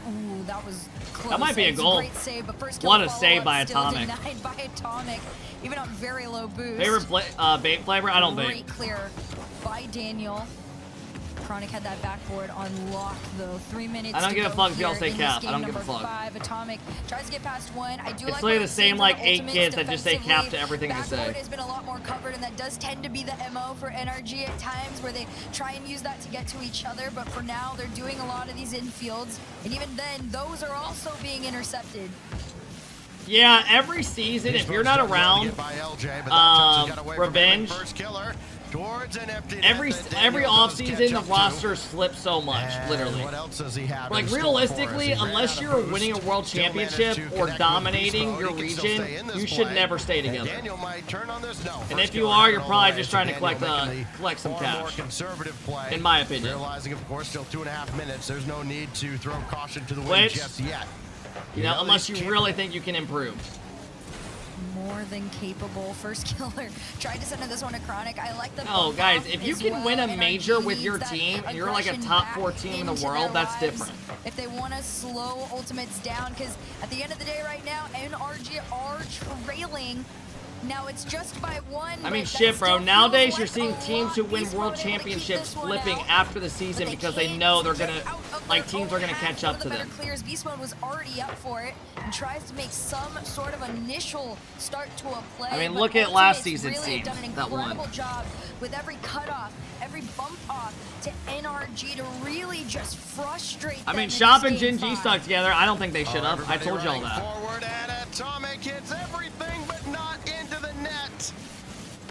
B: Ooh, that was close.
A: That might be a goal.
B: Great save, but first
A: What a
B: kill
A: save by
B: follow-up
A: Atomic.
B: still denied by Atomic, even on very low boost.
A: Favorite bait flavor? I don't
B: Great
A: vape.
B: clear by Daniel. Chronic had that backboard on lock though. 3 minutes.
A: I don't
B: to
A: give a
B: go
A: fuck if y'all
B: here
A: say
B: in
A: cap.
B: this
A: I don't
B: game.
A: give a
B: Number
A: fuck.
B: 5, Atomic tries to get past one. I do
A: It's
B: like
A: literally
B: what
A: the same
B: I'm
A: like
B: seeing
A: 8
B: from
A: kids that just say cap to
B: defensively.
A: everything they
B: Backboard
A: say.
B: has been a lot more covered, and that does tend to be the MO for NRG at times, where they try and use that to get to each other. But for now, they're doing a lot of these infields, and even then, those are also being intercepted.
A: Yeah, every season, if you're not around, Revenge, every offseason, the roster slips so much, literally. Like, realistically, unless you're winning a world championship or dominating your region, you should never stay together. And if you are, you're probably just trying to collect some cash, in my opinion.
C: Realizing, of course, still 2.5 minutes. There's no need to throw caution to the wind just yet.
A: You know, unless you really think you can improve.
B: More than capable. FIRSTKILLER tried to send this one to Chronic. I like the
A: Oh, guys, if you
B: as
A: can
B: well.
A: win a
B: NRG
A: major with
B: needs
A: your
B: that
A: team, and you're like a
B: aggression
A: top
B: back
A: 4 team in the
B: into
A: world,
B: their
A: that's
B: lives
A: different.
B: If they want to slow Ultimates down, because at the end of the day right now, NRG are trailing. Now it's just by 1.
A: I mean,
B: but
A: shit,
B: that
A: bro.
B: still
A: Nowadays,
B: feels
A: you're
B: like
A: seeing
B: a
A: teams
B: lot.
A: who win
B: Beast
A: world
B: Mode able to keep
A: championships
B: this one
A: flipping
B: out,
A: after the season
B: but
A: because they
B: can't
A: know they're
B: get
A: gonna,
B: out of
A: like,
B: their
A: teams
B: own
A: are gonna
B: half.
A: catch up
B: One
A: to
B: of the
A: them.
B: better clears. Beast Mode was already up for it and tries to make some sort of initial start to a play.
A: I mean,
B: but
A: look at last
B: Ultimates
A: season's
B: really
A: team
B: done an
A: that won.
B: incredible job with every cutoff, every bump off to NRG to really just frustrate
A: I
B: them
A: mean,
B: in
A: Shop
B: this
A: and
B: game
A: Gen G
B: 5.
A: stuck together. I don't think they should have. I told y'all that.
C: Forward and Atomic hits everything but not into the net.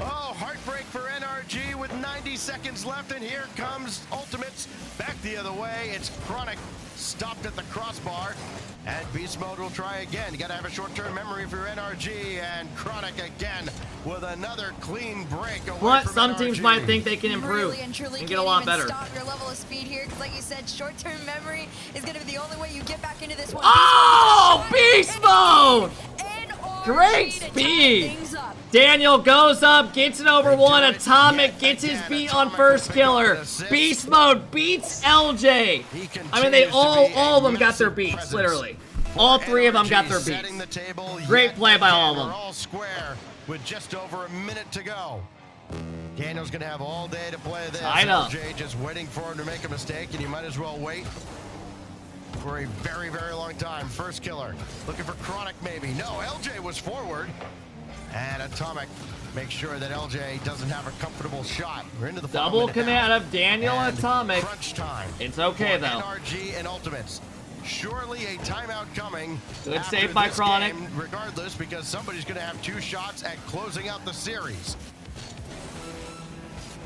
C: Oh, heartbreak for NRG with 90 seconds left, and here comes Ultimates back the other way. It's Chronic stopped at the crossbar, and Beast Mode will try again. You gotta have a short-term memory for NRG, and Chronic again with another clean break away
A: But
C: from
A: some
C: NRG.
A: teams might think they can improve
B: Really and truly
A: and get a lot
B: can't even
A: better.
B: Stop your level of speed here, because like you said, short-term memory is going to be the only way you get back into this one.
A: Oh, Beast Mode!
B: NRG
A: Great
B: to tie
A: speed.
B: things up.
A: Daniel goes up, gets it over 1. Atomic gets his beat on FIRSTKILLER. Beast Mode beats LJ. I mean, they all of them got their beats, literally. All 3 of them got their beats. Great play by all of them.
C: All square with just over a minute to go. Daniel's gonna have all day to play this.
A: Tied up.
C: LJ just waiting for him to make a mistake, and you might as well wait for a very, very long time. FIRSTKILLER looking for Chronic maybe. No, LJ was forward. And Atomic makes sure that LJ doesn't have a comfortable shot. We're into the final
A: Double
C: minute
A: commit
C: now.
A: of Daniel and Atomic.
C: Crunch time.
A: It's okay,
C: for
A: though.
C: NRG and Ultimates. Surely a timeout coming.
A: Good
C: after
A: save by
C: this
A: Chronic.
C: game, regardless, because somebody's going to have 2 shots at closing out the series.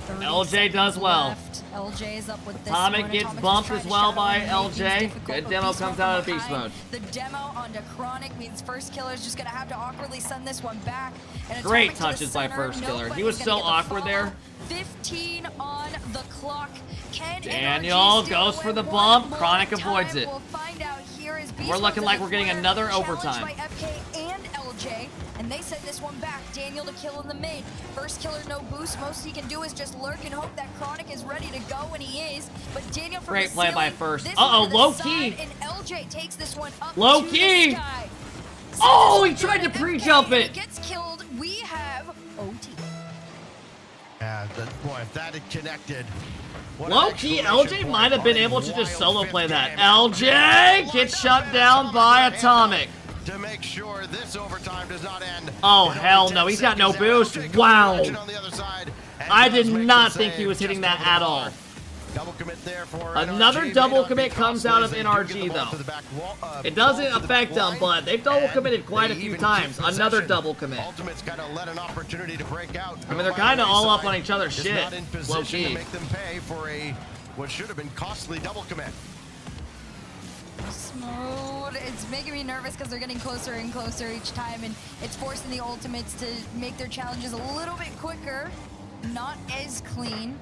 A: LJ does well.
B: LJ is up with this
A: Atomic
B: one.
A: gets
B: Atomic
A: bumped
B: just
A: as
B: trying to
A: well by
B: shadow him, make things
A: LJ.
B: difficult,
A: Good
B: but
A: demo
B: Beast
A: comes
B: Mode
A: out of
B: from
A: Beast
B: behind.
A: Mode.
B: The demo onto Chronic means FIRSTKILLER is just gonna have to awkwardly send this one back. And
A: Great
B: Atomic to the
A: touches by
B: center.
A: FIRSTKILLER. He was
B: Nobody's
A: so
B: gonna get the
A: awkward
B: follow.
A: there.
B: 15 on the clock. Can
A: Daniel
B: NRG steal
A: goes
B: away
A: for the
B: one
A: bump.
B: more
A: Chronic
B: time?
A: avoids it.
B: We'll find out here as Beast
A: We're looking
B: Mode's
A: like
B: in
A: we're getting
B: the
A: another
B: flare,
A: overtime.
B: challenged by FK and LJ, and they send this one back. Daniel to kill in the mid. FIRSTKILLER no boost. Most he can do is just lurk and hope that Chronic is ready to go, and he is. But Daniel from
A: Great
B: the
A: play by
B: ceiling,
A: First.
B: this
A: Uh-oh,
B: one to the
A: low
B: side,
A: key.
B: and LJ takes this one up
A: Low
B: to
A: key.
B: the sky.
A: Oh, he
B: Sends
A: tried to
B: FK,
A: pre-jump
B: and
A: it.
B: he gets killed. We have OT.
C: Yeah, boy, if that had connected. what an
A: Low-key,
C: exclamation
A: LJ
C: point
A: might have been
C: on a
A: able to just
C: wild
A: solo
C: fifth
A: play that.
C: game.
A: LJ gets shut down by Atomic.
C: To make sure this overtime does not end.
A: Oh,
C: in only
A: hell
C: 10
A: no. He's got no
C: seconds.
A: boost.
C: LJ
A: Wow.
C: comes on the other side and
A: I
C: does
A: did
C: make
A: not
C: the
A: think he
C: save
A: was hitting
C: just
A: that
C: over the
A: at
C: bar.
A: all.
C: Double commit there for
A: Another
C: NRG.
A: double
C: May not be
A: commit comes
C: costly
A: out
C: as
A: of
C: they do
A: NRG,
C: get the ball
A: though.
C: to the back wall,
A: It
C: ball
A: doesn't
C: to the
A: affect them,
C: line,
A: but they've double
C: and
A: committed quite a
C: they
A: few
C: even
A: times.
C: keep
A: Another
C: possession.
A: double commit.
C: Ultimate's got to let an opportunity to break out.
A: I mean, they're kind of all up on each other's
C: Just
A: shit.
C: not in position
A: Low-key.
C: to make them pay for what should have been costly double commit.
B: Smooth. It's making me nervous because they're getting closer and closer each time, and it's forcing the ultimates to make their challenges a little bit quicker, not as clean.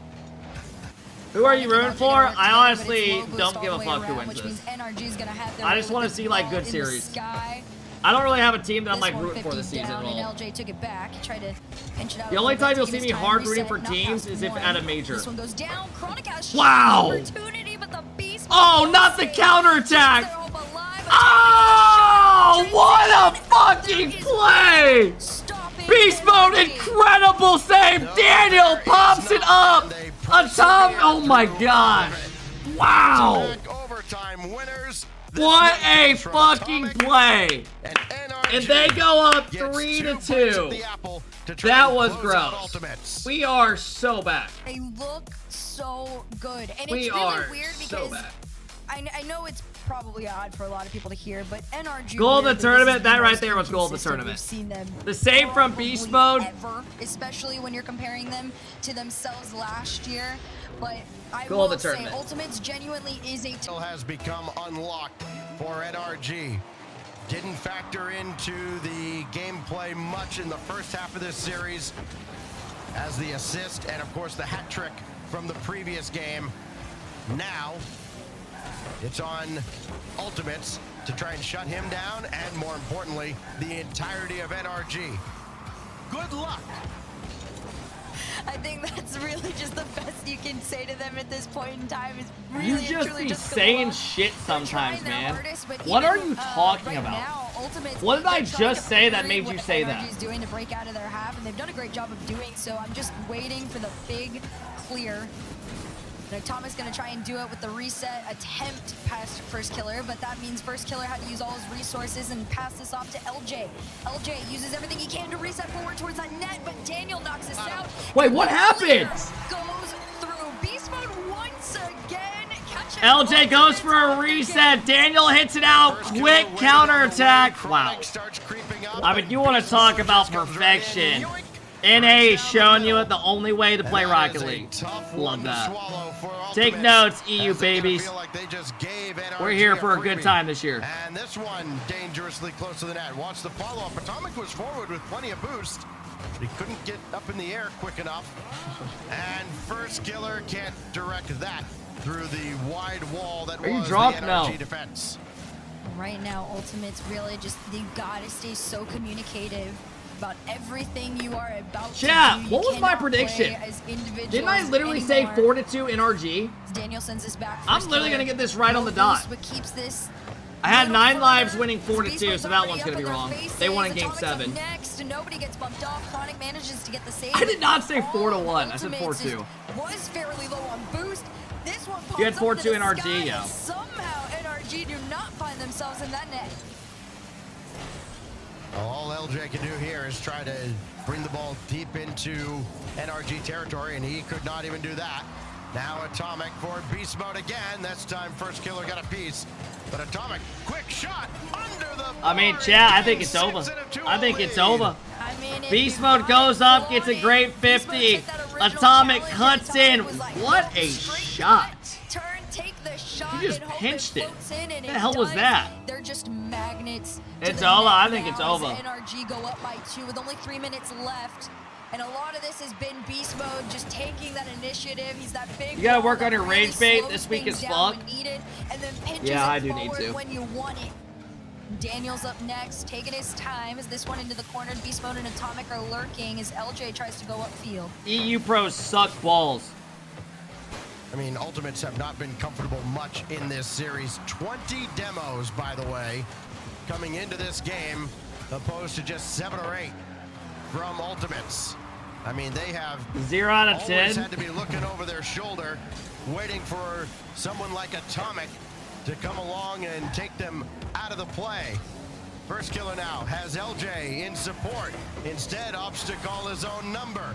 A: Who are you rooting
B: Chronic
A: for?
B: and LJ,
A: I
B: but
A: honestly
B: it's low boost
A: don't
B: all
A: give
B: the
A: a
B: way
A: fuck who
B: around,
A: wins
B: which
A: this.
B: means NRG's gonna have their
A: I
B: way
A: just
B: with
A: wanna
B: the
A: see, like,
B: ball
A: good
B: in the
A: series.
B: sky.
A: I don't really have a team that I'm
B: This
A: like
B: one
A: rooting for this
B: 50
A: season
B: down,
A: at all.
B: and LJ took it back. Tried to pinch it out.
A: The
B: a
A: only
B: little
A: time
B: bit
A: you'll
B: to
A: see
B: give
A: me
B: his time
A: hard rooting
B: reset,
A: for
B: not
A: teams
B: past
A: is if
B: one.
A: at a major.
B: This one goes down. Chronic has
A: Wow.
B: opportunity, but the Beast
A: Oh,
B: Mode
A: not the
B: stays.
A: counterattack.
B: Keeps their hope alive.
A: Oh, what a
B: Transition.
A: fucking
B: That is
A: play!
B: stopping
A: Beast mode,
B: NRG.
A: incredible save!
C: No,
A: Daniel
C: there is
A: pops it
C: not.
A: up!
C: They
A: A top, oh my
C: persevere
A: gosh!
C: through
A: Wow!
C: Back overtime winners. This
A: What
C: one
A: a
C: comes from
A: fucking
C: Atomic
A: play!
C: and NRG
A: And they go up
C: gets
A: 3-2.
C: 2 bites of the apple to try
A: That
C: and
A: was
C: close out
A: gross.
C: Ultimates.
A: We are so back.
B: They look so good, and
A: We
B: it's really
A: are
B: weird
A: so
B: because
A: back.
B: I know it's probably odd for a lot of people to hear, but NRG
A: Goal of the
B: weirdly, this
A: tournament,
B: is the
A: that right
B: most
A: there was goal of the
B: inconsistent
A: tournament.
B: we've seen them
A: The save from Beast mode.
B: ever, especially when you're comparing them to themselves last year. But I
A: Goal
B: will
A: of the
B: say,
A: tournament.
B: Ultimates genuinely is a
C: Still has become unlocked for NRG. Didn't factor into the gameplay much in the first half of this series, as the assist and of course the hat trick from the previous game. Now it's on Ultimates to try and shut him down, and more importantly, the entirety of NRG. Good luck.
B: I think that's really just the best you can say to them at this point in time. Is really
A: You
B: and
A: just
B: truly
A: be
B: just good
A: saying
B: luck.
A: shit
B: They're
A: sometimes,
B: trying their
A: man.
B: hardest, but
A: What are
B: even,
A: you talking
B: right
A: about?
B: now, Ultimates,
A: What did I
B: they're trying
A: just
B: to
A: say that
B: prove
A: made you
B: what
A: say
B: NRG
A: that?
B: is doing to break out of their half, and they've done a great job of doing so. I'm just waiting for the big clear. Atomic's going to try and do it with the reset attempt past FIRSTKILLER, but that means FIRSTKILLER had to use all his resources and pass this off to LJ. LJ uses everything he can to reset forward towards that net, but Daniel knocks this out.
A: Wait, what happened?
B: Goes through beast mode once again.
A: LJ goes for a reset. Daniel hits it out. Quick counterattack. Wow. I mean, you want to talk about perfection. NA showing you the only way to play Rocket League. Love that. Take notes, EU babies. We're here for a good time this year.
C: And this one dangerously close to the net. Watch the follow-up. Atomic was forward with plenty of boost. He couldn't get up in the air quick enough. And FIRSTKILLER can't direct that through the wide wall that was the NRG defense.
B: Right now, Ultimates really just, you gotta stay so communicative about everything you are about to do.
A: What was my prediction? Didn't I literally say 4-2 NRG?
B: Daniel sends this back.
A: I'm literally gonna get this right on the dot.
B: But keeps this
A: I had 9 lives winning 4-2, so that one's gonna be wrong. They won in game 7.
B: Next, nobody gets bumped off. Chronic manages to get the save.
A: I did not say 4-1. I said 4-2.
B: Was fairly low on boost. This one pops
A: You had
B: up into
A: 4-2
B: the
A: NRG,
B: sky,
A: yeah.
B: and somehow NRG do not find themselves in that net.
C: All LJ can do here is try to bring the ball deep into NRG territory, and he could not even do that. Now Atomic for beast mode again. This time FIRSTKILLER got a piece, but Atomic, quick shot under the bar.
A: I mean, chat, I think it's over. I think it's over.
B: I mean,
A: Beast mode goes up, gets a great 50. Atomic cuts in. What a shot.
B: Turn, take the shot.
A: He just
B: and hope
A: pinched it.
B: floats in, and
A: What the hell was
B: does.
A: that?
B: They're just magnets.
A: It's
B: to the
A: over.
B: net
A: I think it's
B: now
A: over.
B: as NRG go up by 2 with only 3 minutes left. And a lot of this has been Beast Mode just taking that initiative. He's that big.
A: You gotta
B: wall
A: work
B: that
A: on your
B: really
A: rage bait
B: slows
A: this week
B: things
A: as
B: down
A: fuck.
B: when needed, and then pinches
A: Yeah, I
B: it
A: do need
B: forward
A: to.
B: when you want it. Daniel's up next, taking his time as this one into the corner. Beast Mode and Atomic are lurking as LJ tries to go upfield.
A: EU pros suck balls.
C: I mean, Ultimates have not been comfortable much in this series. 20 demos, by the way, coming into this game, opposed to just 7 or 8 from Ultimates. I mean, they have
A: 0 out of
C: always
A: 10.
C: had to be looking over their shoulder, waiting for someone like Atomic to come along and take them out of the play. First Killer now has LJ in support. Instead, opts to call his own number.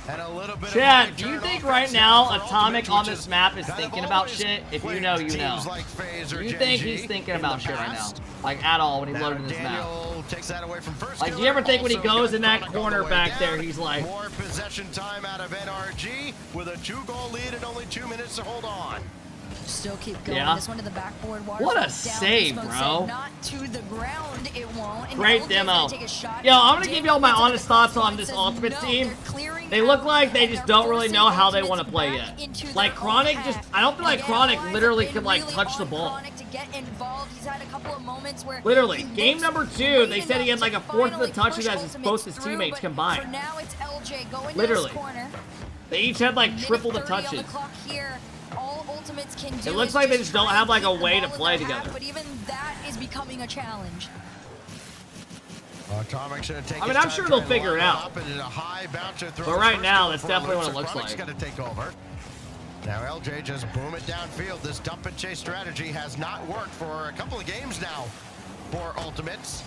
C: And a little bit
A: Chad,
C: of
A: do you think
C: offense
A: right
C: here
A: now
C: for
A: Atomic
C: Ultimates,
A: on
C: which
A: this
C: is
A: map is
C: kind of
A: thinking about
C: always
A: shit? If you
C: plagued
A: know, you know.
C: teams like FaZe or
A: Do you think
C: Gen
A: he's
C: G
A: thinking
C: in
A: about
C: the
A: shit right now?
C: past.
A: Like, at all when he's
C: Now
A: loading this map?
C: Daniel takes that away from First
A: Like, do
C: Killer.
A: you ever think when he
C: Also
A: goes
C: got
A: in that
C: Chronic all
A: corner
C: the way
A: back there,
C: down.
A: he's like...
C: More possession time out of NRG with a 2-goal lead and only 2 minutes to hold on.
B: Still keep going.
A: Yeah.
B: This one to the backboard.
A: What a
B: Down.
A: save,
B: Beast Mode
A: bro.
B: said not to the ground, it won't. And
A: Great
B: LJ's
A: demo.
B: gonna take a shot.
A: Yo, I'm gonna
B: Daniel
A: give y'all my
B: gets up
A: honest
B: the
A: thoughts
B: crossbar
A: on
B: and
A: this
B: says,
A: Ultimates
B: no,
A: team.
B: they're clearing
A: They look
B: out,
A: like they
B: and
A: just
B: they're
A: don't really
B: forcing
A: know how they
B: Ultimates
A: want to play
B: back
A: yet.
B: into
A: Like,
B: their
A: Chronic
B: own
A: just...
B: half.
A: I don't feel like
B: Again,
A: Chronic
B: Allies
A: literally
B: have
A: could,
B: been
A: like,
B: really
A: touch the
B: on
A: ball.
B: Chronic to get involved. He's had a couple of moments where
A: Literally,
B: he
A: game
B: looks
A: number 2,
B: great
A: they said he had
B: enough
A: like
B: to
A: a fourth of the
B: finally
A: touches
B: push
A: as his,
B: Ultimates
A: both his
B: through,
A: teammates
B: but
A: combined.
B: For now, it's LJ going
A: Literally.
B: to this corner.
A: They each had like
B: Minute
A: triple the
B: 30 on
A: touches.
B: the clock here. All Ultimates can do
A: It looks
B: is
A: like they just don't
B: try
A: have,
B: and
A: like, a
B: keep the
A: way to
B: ball in
A: play
B: their half,
A: together.
B: But even that is becoming a challenge.
C: Atomic's gonna take
A: I mean,
C: his
A: I'm
C: time
A: sure they'll
C: trying to
A: figure
C: line
A: it out.
C: up, and in a high bouncer throws
A: But right
C: First
A: now,
C: Killer
A: that's
C: for a
A: definitely
C: loop,
A: what it
C: so
A: looks
C: Chronic's
A: like.
C: gonna take over. Now LJ just boom it downfield. This dump and chase strategy has not worked for a couple of games now for Ultimates.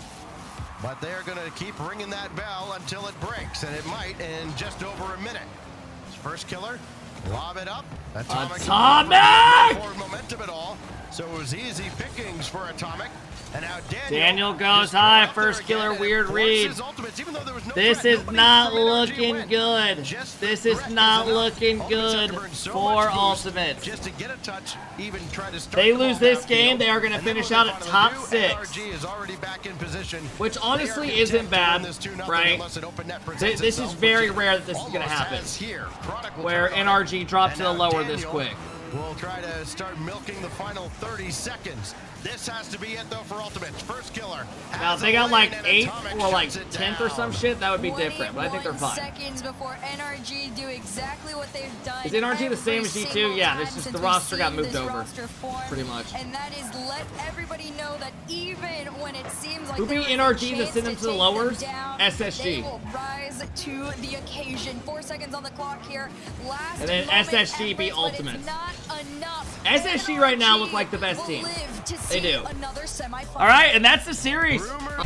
C: But they're going to keep ringing that bell until it breaks, and it might in just over a minute. First Killer, lob it up.
A: Atomic!
C: Forward momentum at all, so it was easy pickings for Atomic. And now
A: Daniel goes
C: just
A: high.
C: out there
A: First
C: again
A: Killer,
C: and
A: weird
C: forces
A: read.
C: Ultimates, even though there was no
A: This
C: threat.
A: is
C: Nobody
A: not
C: from NRG
A: looking
C: went.
A: good.
C: Just the
A: This is
C: threat
A: not
C: enough.
A: looking
C: Ultimates have
A: good
C: to burn so
A: for
C: much boost
A: Ultimates.
C: just to get a touch, even try to start
A: They
C: the
A: lose
C: ball
A: this game,
C: downfield.
A: they are going to
C: And then
A: finish
C: what
A: out
C: they
A: at
C: finally
A: top
C: do,
A: 6.
C: NRG is already back in position.
A: Which
C: They are
A: honestly
C: content
A: isn't
C: to
A: bad,
C: win this 2-0
A: right?
C: unless an open net presents
A: This is
C: itself,
A: very
C: which
A: rare that this is going to
C: almost
A: happen.
C: has here. Chronic will
A: Where
C: turn on it.
A: NRG drops to the
C: And now
A: lower this
C: Daniel
A: quick.
C: will try to start milking the final 30 seconds. This has to be it, though, for Ultimates. First Killer.
A: Now, if
C: has
A: they
C: a
A: got like
C: lane, and
A: 8th
C: Atomic
A: or like
C: shuts it
A: 10th or some
C: down.
A: shit, that would be different. But I think they're
B: 21
A: fine.
B: seconds before NRG do exactly what they've done.
A: Is NRG the same as
B: every
A: G2?
B: single
A: Yeah,
B: time
A: this is
B: since
A: the
B: we've
A: roster got
B: seen
A: moved
B: this
A: over,
B: roster form,
A: pretty much.
B: And that is let everybody know that even when it seems like
A: Who
B: there
A: beat
B: is a
A: NRG to
B: chance
A: send them to the
B: take
A: lowers?
B: down,
A: SSG.
B: They will rise to the occasion. 4 seconds on the clock here. Last
A: And then
B: moment
A: SSG beat
B: efforts, but
A: Ultimates.
B: it's not enough.
A: SSG right now look
B: NRG
A: like the best
B: will
A: team.
B: live to
A: They
B: see
A: do.
B: another semifinal.
A: All right, and that's the series.
C: Rumor